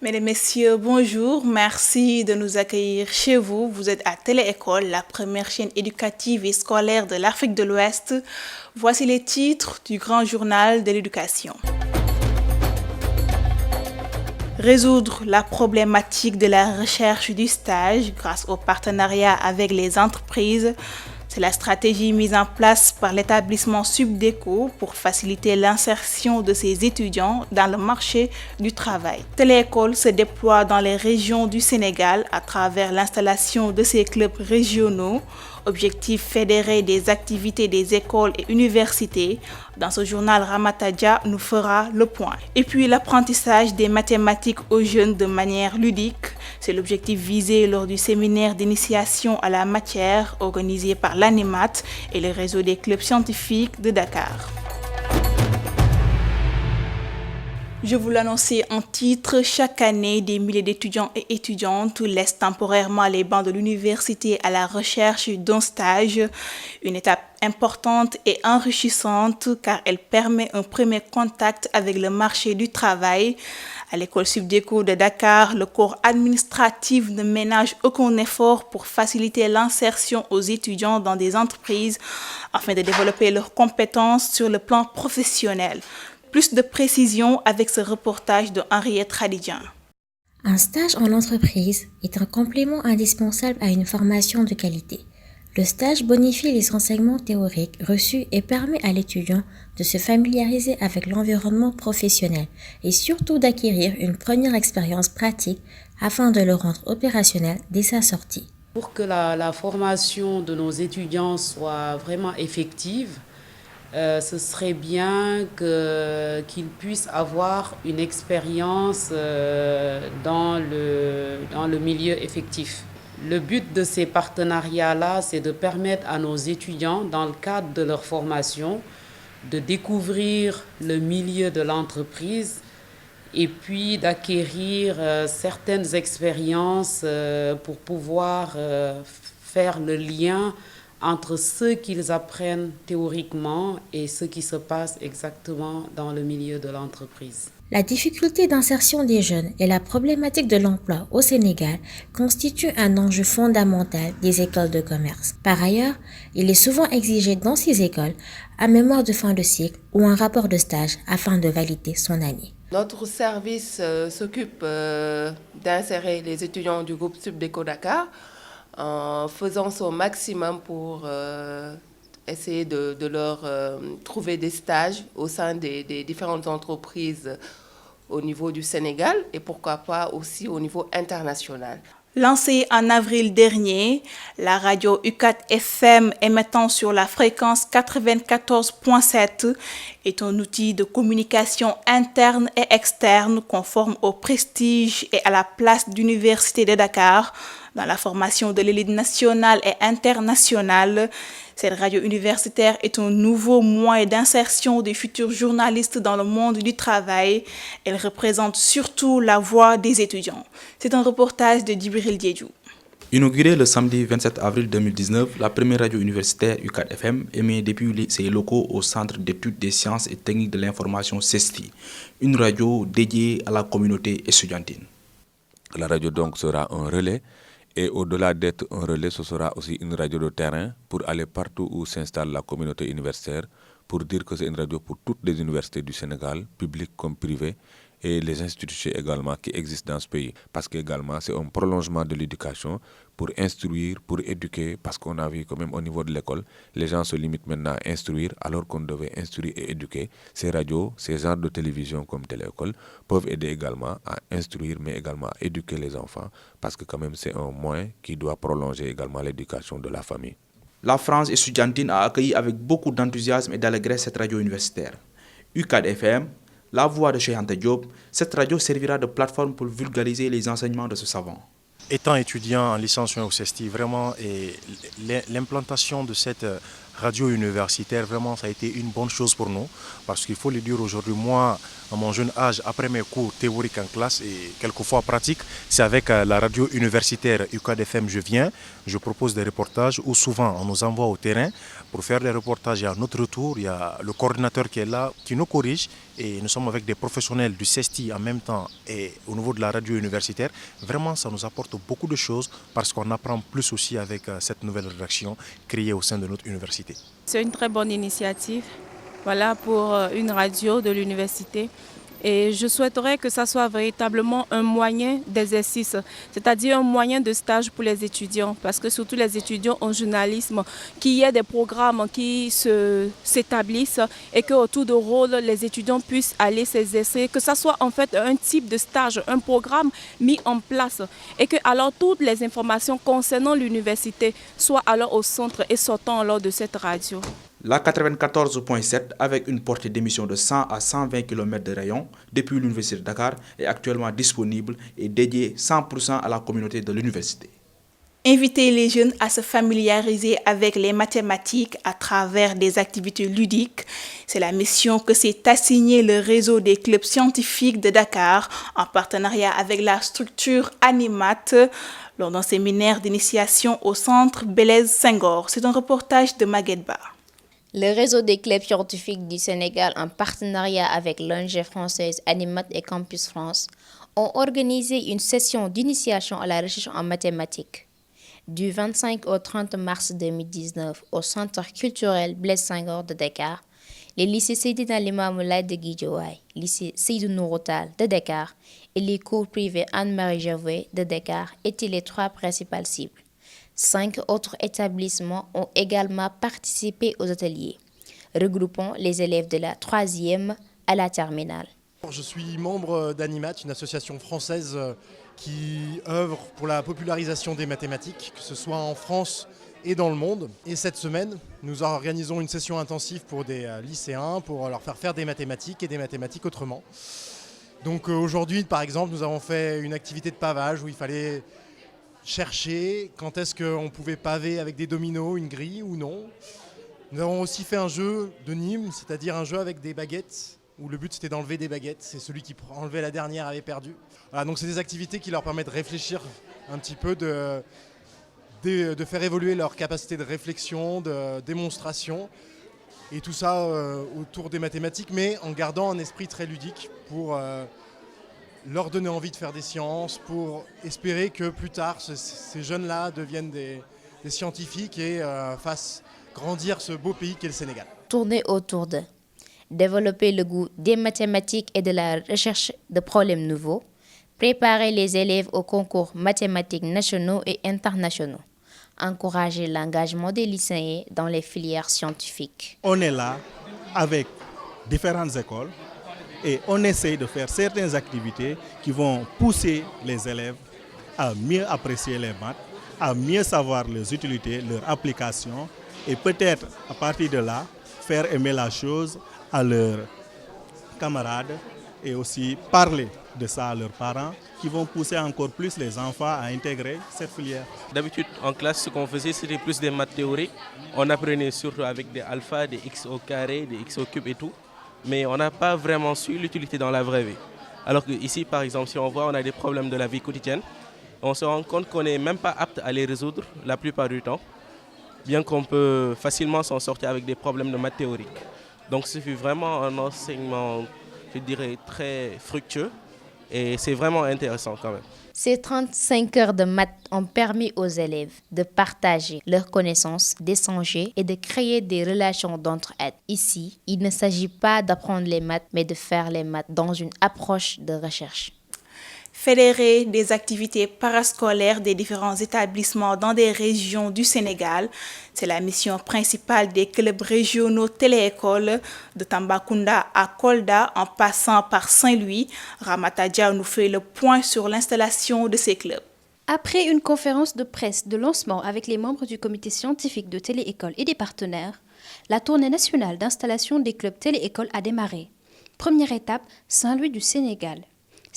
Mesdames, Messieurs, bonjour. Merci de nous accueillir chez vous. Vous êtes à Télé-École, la première chaîne éducative et scolaire de l'Afrique de l'Ouest. Voici les titres du grand journal de l'éducation. Résoudre la problématique de la recherche du stage grâce au partenariat avec les entreprises. C'est la stratégie mise en place par l'établissement Subdeco pour faciliter l'insertion de ses étudiants dans le marché du travail. Télé-École se déploie dans les régions du Sénégal à travers l'installation de ses clubs régionaux. Objectif fédérer des activités des écoles et universités. Dans ce journal, Ramatadia nous fera le point. Et puis l'apprentissage des mathématiques aux jeunes de manière ludique. C'est l'objectif visé lors du séminaire d'initiation à la matière organisé par l'ANIMAT et le réseau des clubs scientifiques de Dakar. Je vous l'annonçais en titre, chaque année, des milliers d'étudiants et étudiantes laissent temporairement les bancs de l'université à la recherche d'un stage, une étape importante et enrichissante car elle permet un premier contact avec le marché du travail. À l'école Subdeco de Dakar, le corps administratif ne ménage aucun effort pour faciliter l'insertion aux étudiants dans des entreprises afin de développer leurs compétences sur le plan professionnel. Plus de précisions avec ce reportage de Henriette Khadidjian. Un stage en entreprise est un complément indispensable à une formation de qualité. Le stage bonifie les enseignements théoriques reçus et permet à l'étudiant de se familiariser avec l'environnement professionnel et surtout d'acquérir une première expérience pratique afin de le rendre opérationnel dès sa sortie. Pour que la formation de nos étudiants soit vraiment effective, ce serait bien qu'ils puissent avoir une expérience dans le milieu effectif. Le but de ces partenariats-là, c'est de permettre à nos étudiants, dans le cadre de leur formation, de découvrir le milieu de l'entreprise et puis d'acquérir certaines expériences pour pouvoir faire le lien entre ce qu'ils apprennent théoriquement et ce qui se passe exactement dans le milieu de l'entreprise. La difficulté d'insertion des jeunes et la problématique de l'emploi au Sénégal constituent un enjeu fondamental des écoles de commerce. Par ailleurs, il est souvent exigé dans ces écoles un mémoire de fin de cycle ou un rapport de stage afin de valider son année. Notre service s'occupe d'insérer les étudiants du groupe Subdeco Dakar en faisant son maximum pour essayer de leur trouver des stages au sein des différentes entreprises au niveau du Sénégal et pourquoi pas aussi au niveau international. Lancée en avril dernier, la radio UCAT FM émettant sur la fréquence 94.7 est un outil de communication interne et externe conforme au prestige et à la place d'Université de Dakar dans la formation de l'élite nationale et internationale. Cette radio universitaire est un nouveau moyen d'insertion des futurs journalistes dans le monde du travail. Elle représente surtout la voix des étudiants. C'est un reportage de Djibril Diédhiou. Inaugurée le samedi 27 avril 2019, la première radio universitaire UCAT FM émet depuis ses locaux au Centre d'études des sciences et techniques de l'information CESTI, une radio dédiée à la communauté estudiantine. La radio donc sera un relais. Et au-delà d'être un relais, ce sera aussi une radio de terrain pour aller partout où s'installe la communauté universitaire, pour dire que c'est une radio pour toutes les universités du Sénégal, publiques comme privées, et les institutions également qui existent dans ce pays. Parce qu'également, c'est un prolongement de l'éducation pour instruire, pour éduquer, parce qu'on a vu quand même au niveau de l'école, les gens se limitent maintenant à instruire alors qu'on devait instruire et éduquer. Ces radios, ces genres de télévision comme Télé-École peuvent aider également à instruire, mais également à éduquer les enfants, parce que quand même c'est un moyen qui doit prolonger également l'éducation de la famille. La France estudiantine a accueilli avec beaucoup d'enthousiasme et d'allégresse cette radio universitaire. UCAD FM, la voix de Cheikh Anta Diop, cette radio servira de plateforme pour vulgariser les enseignements de ce savant. Étant étudiant en licence au CESTI, vraiment, l'implantation de cette radio universitaire, vraiment, ça a été une bonne chose pour nous. Parce qu'il faut le dire aujourd'hui, moi, à mon jeune âge, après mes cours théoriques en classe et quelquefois pratiques, c'est avec la radio universitaire UCAD FM je viens, je propose des reportages où souvent on nous envoie au terrain pour faire des reportages et à notre retour, il y a le coordinateur qui est là, qui nous corrige et nous sommes avec des professionnels du CESTI en même temps et au niveau de la radio universitaire, vraiment ça nous apporte beaucoup de choses parce qu'on apprend plus aussi avec cette nouvelle rédaction créée au sein de notre université. C'est une très bonne initiative, voilà, pour une radio de l'université. Et je souhaiterais que ça soit véritablement un moyen d'exercice, c'est-à-dire un moyen de stage pour les étudiants, parce que surtout les étudiants en journalisme, qu'il y ait des programmes qui s'établissent et qu'autour de rôle, les étudiants puissent aller s'exercer, que ça soit en fait un type de stage, un programme mis en place et que alors toutes les informations concernant l'université soient alors au centre et sortant alors de cette radio. La 94.7, avec une portée d'émission de 100 à 120 km de rayon depuis l'Université de Dakar, est actuellement disponible et dédiée 100% à la communauté de l'université. Inviter les jeunes à se familiariser avec les mathématiques à travers des activités ludiques, c'est la mission que s'est assignée le réseau des clubs scientifiques de Dakar en partenariat avec la structure Animat lors d'un séminaire d'initiation au centre Blaise Senghor. C'est un reportage de Maguette Ba. Le réseau des clubs scientifiques du Sénégal, en partenariat avec l'ONG française Animat et Campus France, ont organisé une session d'initiation à la recherche en mathématiques. Du 25 au 30 mars 2019, au Centre culturel Blaise Senghor de Dakar, les lycées Seydina Limamou Laye de Guédiawaye, lycée Seydou Nourou Tall de Dakar et les cours privés Anne-Marie Javoué de Dakar étaient les 3 principales cibles. 5 autres établissements ont également participé aux ateliers, regroupant les élèves de la 3e à la terminale. Je suis membre d'Animat, une association française qui œuvre pour la popularisation des mathématiques, que ce soit en France et dans le monde. Et cette semaine, nous organisons une session intensive pour des lycéens pour leur faire des mathématiques et des mathématiques autrement. Donc aujourd'hui, par exemple, nous avons fait une activité de pavage où il fallait chercher quand est-ce qu'on pouvait paver avec des dominos, une grille ou non. Nous avons aussi fait un jeu de Nîmes, c'est-à-dire un jeu avec des baguettes, où le but c'était d'enlever des baguettes. C'est celui qui enlevait la dernière avait perdu. Voilà, donc c'est des activités qui leur permettent de réfléchir un petit peu, de faire évoluer leur capacité de réflexion, de démonstration. Et tout ça autour des mathématiques, mais en gardant un esprit très ludique pour leur donner envie de faire des sciences, pour espérer que plus tard, ces jeunes-là deviennent des scientifiques et fassent grandir ce beau pays qu'est le Sénégal. Tourner autour de développer le goût des mathématiques et de la recherche de problèmes nouveaux, préparer les élèves aux concours mathématiques nationaux et internationaux, encourager l'engagement des lycéens dans les filières scientifiques. On est là avec différentes écoles et on essaye de faire certaines activités qui vont pousser les élèves à mieux apprécier les maths, à mieux savoir leurs utilités, leurs applications et peut-être à partir de là, faire aimer la chose à leurs camarades et aussi parler de ça à leurs parents qui vont pousser encore plus les enfants à intégrer cette filière. D'habitude, en classe, ce qu'on faisait, c'était plus des maths théoriques. On apprenait surtout avec des alphas, des x au carré, des x au cube et tout. Mais on n'a pas vraiment su l'utilité dans la vraie vie. Alors qu'ici, par exemple, si on voit, on a des problèmes de la vie quotidienne, on se rend compte qu'on n'est même pas apte à les résoudre la plupart du temps, bien qu'on peut facilement s'en sortir avec des problèmes de maths théoriques. Donc ce fut vraiment un enseignement, je dirais, très fructueux et c'est vraiment intéressant quand même. Ces 35 heures de maths ont permis aux élèves de partager leurs connaissances, d'échanger et de créer des relations d'entraide. Ici, il ne s'agit pas d'apprendre les maths, mais de faire les maths dans une approche de recherche. Fédérer des activités parascolaires des différents établissements dans des régions du Sénégal, c'est la mission principale des clubs régionaux téléécoles de Tambacounda à Kolda en passant par Saint-Louis. Ramata Dia nous fait le point sur l'installation de ces clubs. Après une conférence de presse de lancement avec les membres du comité scientifique de téléécole et des partenaires, la tournée nationale d'installation des clubs téléécoles a démarré. Première étape, Saint-Louis du Sénégal.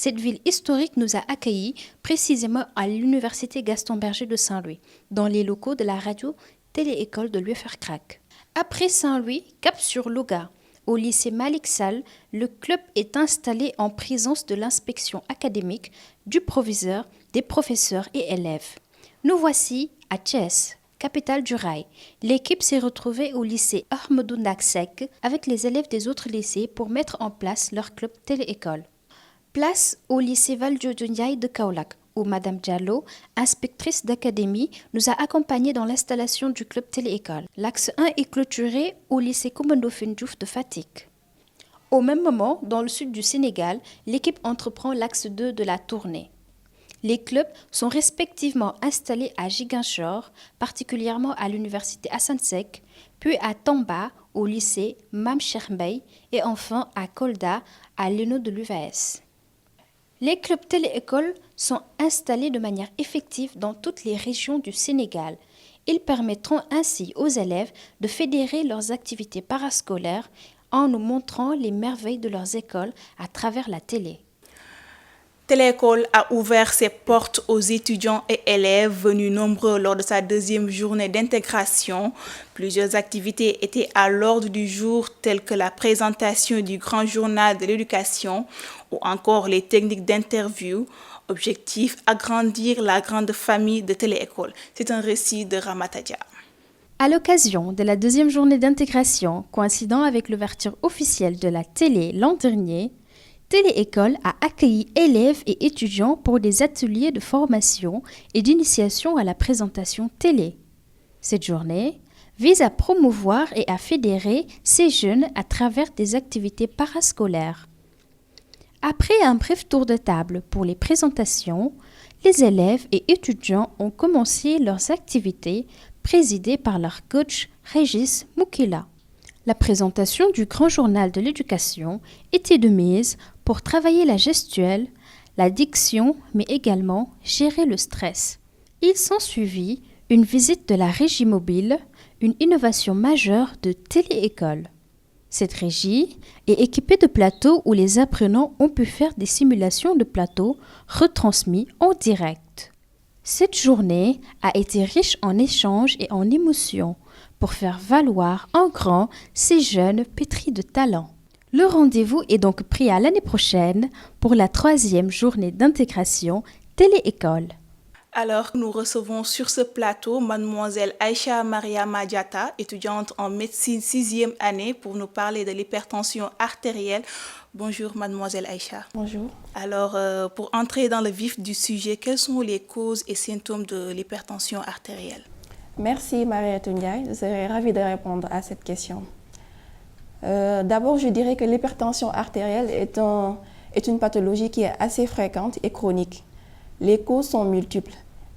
Cette ville historique nous a accueillis précisément à l'université Gaston Berger de Saint-Louis, dans les locaux de la radio téléécole de l'UFR-CRAC. Après Saint-Louis, cap sur Louga. Au lycée Malick Sall, le club est installé en présence de l'inspection académique, du proviseur, des professeurs et élèves. Nous voici à Thiès. capitale du rail. L'équipe s'est retrouvée au lycée Ahmadou Ndack avec les élèves des autres lycées pour mettre en place leur club télé-école. Place au lycée Valdiodio Ndiaye de Kaolack, où Madame Diallo, inspectrice d'académie, nous a accompagnés dans l'installation du club télé-école. L'axe 1 est clôturé au lycée Coumba Ndoffène Diouf de Fatick. Au même moment, dans le sud du Sénégal, l'équipe entreprend l'axe 2 de la tournée. Les clubs sont respectivement installés à Ziguinchor, particulièrement à l'université Assane Seck, puis à Tamba, au lycée Mame Cheikh Mbaye, et enfin à Kolda, à l'ENO de l'UVS. Les clubs télé-écoles sont installés de manière effective dans toutes les régions du Sénégal. Ils permettront ainsi aux élèves de fédérer leurs activités parascolaires en nous montrant les merveilles de leurs écoles à travers la télé. Téléécole a ouvert ses portes aux étudiants et élèves venus nombreux lors de sa deuxième journée d'intégration. Plusieurs activités étaient à l'ordre du jour, telles que la présentation du grand journal de l'éducation ou encore les techniques d'interview. Objectif, agrandir la grande famille de Téléécole. C'est un récit de Ramatadia. À l'occasion de la deuxième journée d'intégration, coïncidant avec l'ouverture officielle de la télé l'an dernier, Téléécole a accueilli élèves et étudiants pour des ateliers de formation et d'initiation à la présentation télé. Cette journée vise à promouvoir et à fédérer ces jeunes à travers des activités parascolaires. Après un bref tour de table pour les présentations, les élèves et étudiants ont commencé leurs activités présidées par leur coach Régis Moukila. La présentation du grand journal de l'éducation était de mise pour travailler la gestuelle, la diction, mais également gérer le stress. Il s'ensuivit une visite de la régie mobile, une innovation majeure de Téléécole. Cette régie est équipée de plateaux où les apprenants ont pu faire des simulations de plateaux retransmis en direct. Cette journée a été riche en échanges et en émotions pour faire valoir en grand ces jeunes pétris de talent. Le rendez-vous est donc pris à l'année prochaine pour la 3e journée d'intégration Téléécole. Alors, nous recevons sur ce plateau mademoiselle Aïcha Mariama Diatta, étudiante en médecine 6e année, pour nous parler de l'hypertension artérielle. Bonjour mademoiselle Aïcha. Bonjour. Alors, pour entrer dans le vif du sujet, quelles sont les causes et symptômes de l'hypertension artérielle? Merci Mariette Ndiaye, je serais ravie de répondre à cette question. D'abord, je dirais que l'hypertension artérielle est une pathologie qui est assez fréquente et chronique. Les causes sont multiples.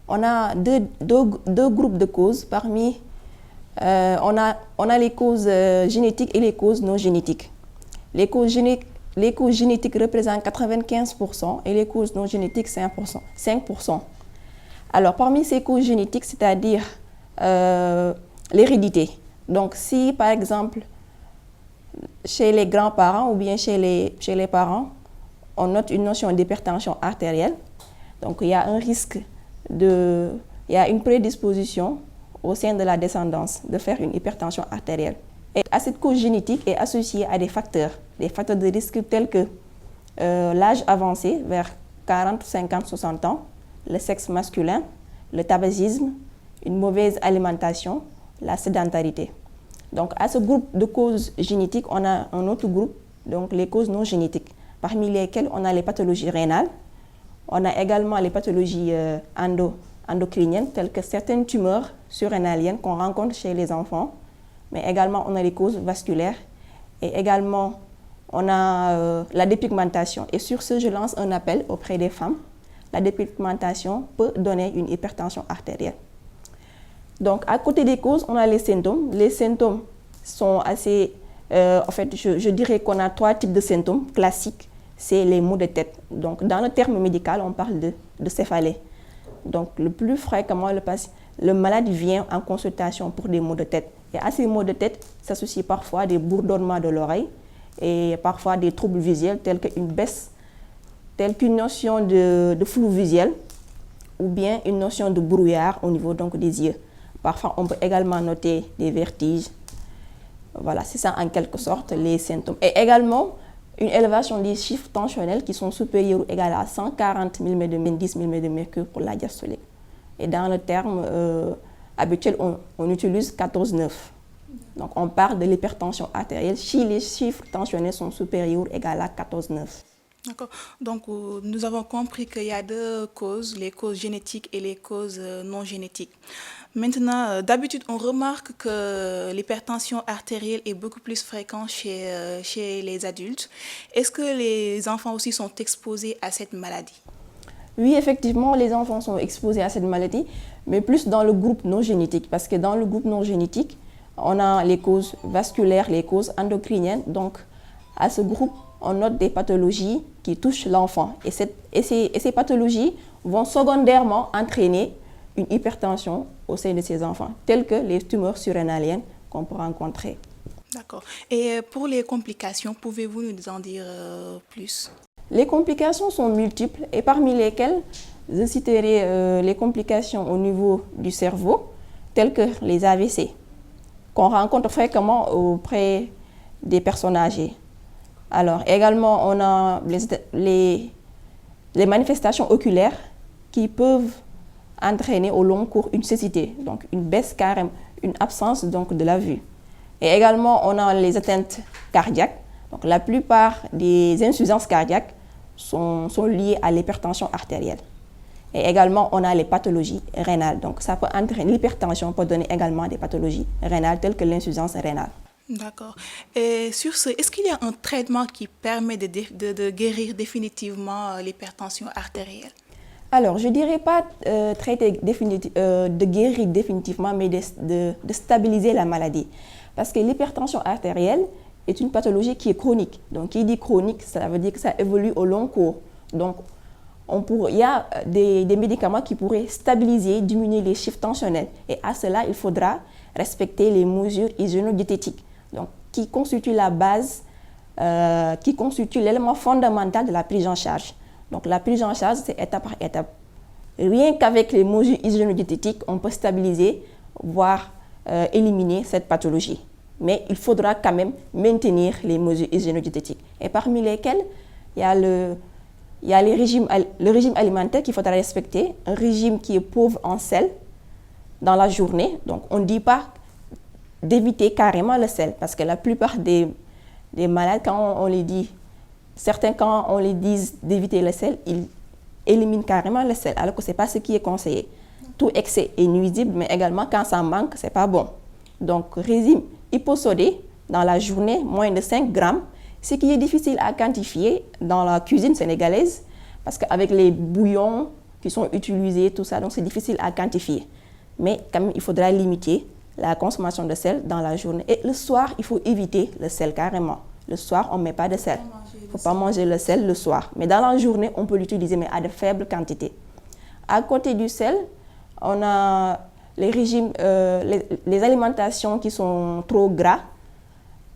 On a deux groupes de causes. Parmi, on a les causes génétiques et les causes non génétiques. Les causes génétiques représentent 95% et les causes non génétiques 5%. Alors, parmi ces causes génétiques, c'est-à-dire l'hérédité. Donc, si par exemple, chez les grands-parents ou bien chez les parents, on note une notion d'hypertension artérielle, donc il y a un risque il y a une prédisposition au sein de la descendance de faire une hypertension artérielle. Et à cette cause génétique est associée à des facteurs de risque tels que l'âge avancé vers 40, 50, 60 ans, le sexe masculin, le tabagisme, une mauvaise alimentation, la sédentarité. Donc à ce groupe de causes génétiques, on a un autre groupe, donc les causes non génétiques, parmi lesquelles on a les pathologies rénales, on a également les pathologies endocriniennes, telles que certaines tumeurs surrénaliennes qu'on rencontre chez les enfants, mais également on a les causes vasculaires et également on a la dépigmentation. Et sur ce, je lance un appel auprès des femmes. La dépigmentation peut donner une hypertension artérielle. Donc, à côté des causes, on a les symptômes. Les symptômes sont assez... en fait, je dirais qu'on a 3 types de symptômes classiques. C'est les maux de tête. Donc, dans le terme médical, on parle de céphalée. Donc, le plus fréquemment, le malade vient en consultation pour des maux de tête. Et à ces maux de tête s'associent parfois des bourdonnements de l'oreille et parfois des troubles visuels tels qu'une baisse, telle qu'une notion de flou visuel ou bien une notion de brouillard au niveau donc des yeux. Parfois, on peut également noter des vertiges. Voilà, c'est ça en quelque sorte les symptômes. Et également, une élévation des chiffres tensionnels qui sont supérieurs ou égaux à 140 mm de 10 mm de mercure pour la diastolique. Et dans le terme habituel, on utilise 14,9. Donc on parle de l'hypertension artérielle si les chiffres tensionnels sont supérieurs ou égaux à 14,9. D'accord. Donc, nous avons compris qu'il y a deux causes, les causes génétiques et les causes non génétiques. Maintenant, d'habitude, on remarque que l'hypertension artérielle est beaucoup plus fréquente chez les adultes. Est-ce que les enfants aussi sont exposés à cette maladie? Oui, effectivement, les enfants sont exposés à cette maladie, mais plus dans le groupe non génétique. Parce que dans le groupe non génétique, on a les causes vasculaires, les causes endocriniennes. Donc, à ce groupe, on note des pathologies qui touchent l'enfant. Et ces pathologies vont secondairement entraîner une hypertension au sein de ces enfants, telles que les tumeurs surrénaliennes qu'on peut rencontrer. D'accord. Et pour les complications, pouvez-vous nous en dire plus? Les complications sont multiples et parmi lesquelles je citerai les complications au niveau du cerveau, telles que les AVC, qu'on rencontre fréquemment auprès des personnes âgées. Alors également, on a les manifestations oculaires qui peuvent entraîner au long cours une cécité, donc une baisse carrément, une absence donc de la vue. Et également, on a les atteintes cardiaques. Donc la plupart des insuffisances cardiaques sont liées à l'hypertension artérielle. Et également, on a les pathologies rénales. Donc ça peut entraîner l'hypertension, peut donner également des pathologies rénales telles que l'insuffisance rénale. D'accord. Et sur ce, est-ce qu'il y a un traitement qui permet de guérir définitivement l'hypertension artérielle? Alors, je ne dirais pas de guérir définitivement, mais de stabiliser la maladie. Parce que l'hypertension artérielle est une pathologie qui est chronique. Donc, qui dit chronique, ça veut dire que ça évolue au long cours. Donc, il y a des médicaments qui pourraient stabiliser, diminuer les chiffres tensionnels. Et à cela, il faudra respecter les mesures hygiéno-diététiques. Donc, qui constituent la base, qui constituent l'élément fondamental de la prise en charge. Donc, la prise en charge, c'est étape par étape. Rien qu'avec les mesures hygiéno-diététiques, on peut stabiliser, voire éliminer cette pathologie. Mais il faudra quand même maintenir les mesures hygiéno-diététiques. Et parmi lesquelles, il y a le régime alimentaire qu'il faudra respecter, un régime qui est pauvre en sel dans la journée. Donc, on ne dit pas d'éviter carrément le sel, parce que la plupart des malades, quand on les dit, certains, quand on les dit d'éviter le sel, ils éliminent carrément le sel, alors que ce n'est pas ce qui est conseillé. Tout excès est nuisible, mais également quand ça manque, ce n'est pas bon. Donc, régime hyposodé dans la journée, moins de 5 grammes, ce qui est difficile à quantifier dans la cuisine sénégalaise, parce qu'avec les bouillons qui sont utilisés, tout ça, donc c'est difficile à quantifier. Mais quand même, il faudra limiter la consommation de sel dans la journée. Et le soir, il faut éviter le sel carrément. Le soir, on ne met pas de sel. Il ne faut pas manger le sel le soir. Mais dans la journée, on peut l'utiliser, mais à de faibles quantités. À côté du sel, on a les régimes, les alimentations qui sont trop gras,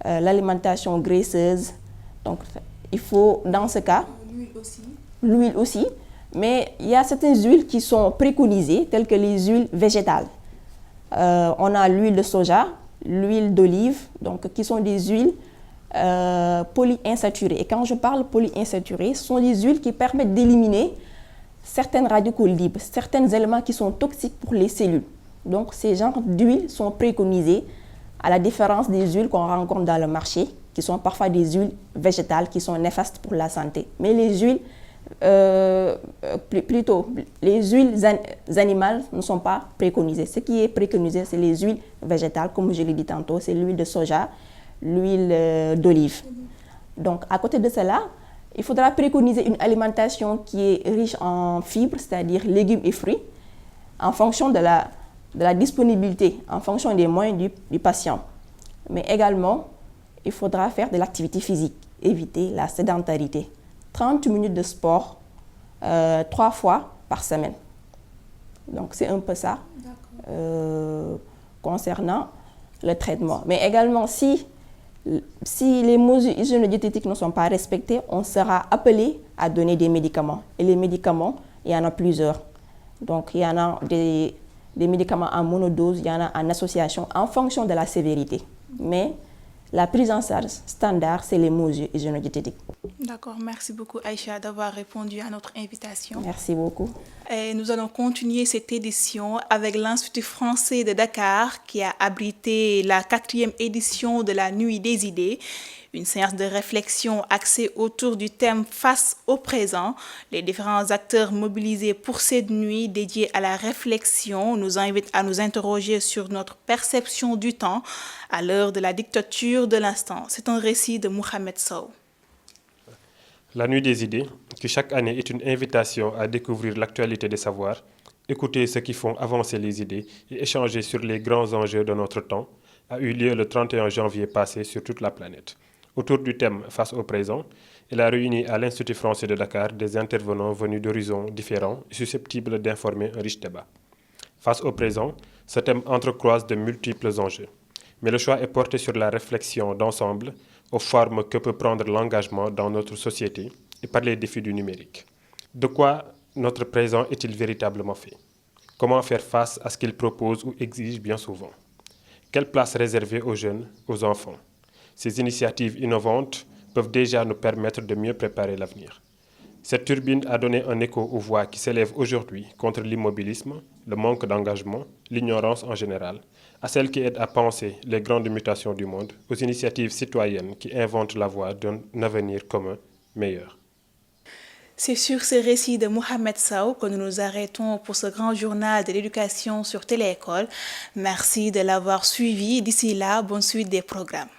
l'alimentation graisseuse. Donc, il faut, dans ce cas, l'huile aussi. Mais il y a certaines huiles qui sont préconisées, telles que les huiles végétales. On a l'huile de soja, l'huile d'olive, donc qui sont des huiles polyinsaturées. Et quand je parle polyinsaturées, ce sont des huiles qui permettent d'éliminer certains radicaux libres, certains éléments qui sont toxiques pour les cellules. Donc ces genres d'huiles sont préconisés, à la différence des huiles qu'on rencontre dans le marché, qui sont parfois des huiles végétales qui sont néfastes pour la santé. Mais les huiles, les huiles animales ne sont pas préconisées. Ce qui est préconisé, c'est les huiles végétales, comme je l'ai dit tantôt, c'est l'huile de soja, l'huile d'olive. Donc, à côté de cela, il faudra préconiser une alimentation qui est riche en fibres, c'est-à-dire légumes et fruits, en fonction de la disponibilité, en fonction des moyens du patient. Mais également, il faudra faire de l'activité physique, éviter la sédentarité. 30 minutes de sport 3 fois par semaine. Donc, c'est un peu ça concernant le traitement. Mais également, si les mesures hygiéno-diététiques ne sont pas respectées, on sera appelé à donner des médicaments. Et les médicaments, il y en a plusieurs. Donc, il y en a des médicaments en monodose, il y en a en association, en fonction de la sévérité. Mais La prise en charge standard, c'est les mesures hygiéno-diététiques. D'accord, merci beaucoup Aïcha d'avoir répondu à notre invitation. Merci beaucoup. Et nous allons continuer cette édition avec l'Institut français de Dakar qui a abrité la 4e édition de la Nuit des idées. Une séance de réflexion axée autour du thème Face au présent. Les différents acteurs mobilisés pour cette nuit dédiée à la réflexion nous invitent à nous interroger sur notre perception du temps à l'heure de la dictature de l'instant. C'est un récit de Mohamed Sow. La Nuit des idées, qui chaque année est une invitation à découvrir l'actualité des savoirs, écouter ceux qui font avancer les idées et échanger sur les grands enjeux de notre temps, a eu lieu le 31 janvier passé sur toute la planète. Autour du thème Face au présent, elle a réuni à l'Institut français de Dakar des intervenants venus d'horizons différents et susceptibles d'informer un riche débat. Face au présent, ce thème entrecroise de multiples enjeux. Mais le choix est porté sur la réflexion d'ensemble aux formes que peut prendre l'engagement dans notre société et par les défis du numérique. De quoi notre présent est-il véritablement fait? Comment faire face à ce qu'il propose ou exige bien souvent? Quelle place réserver aux jeunes, aux enfants? Ces initiatives innovantes peuvent déjà nous permettre de mieux préparer l'avenir. Cette turbine a donné un écho aux voix qui s'élèvent aujourd'hui contre l'immobilisme, le manque d'engagement, l'ignorance en général, à celles qui aident à penser les grandes mutations du monde, aux initiatives citoyennes qui inventent la voie d'un avenir commun meilleur. C'est sur ce récit de Mohamed Sow que nous nous arrêtons pour ce grand journal de l'éducation sur Télé École. Merci de l'avoir suivi. D'ici là, bonne suite des programmes.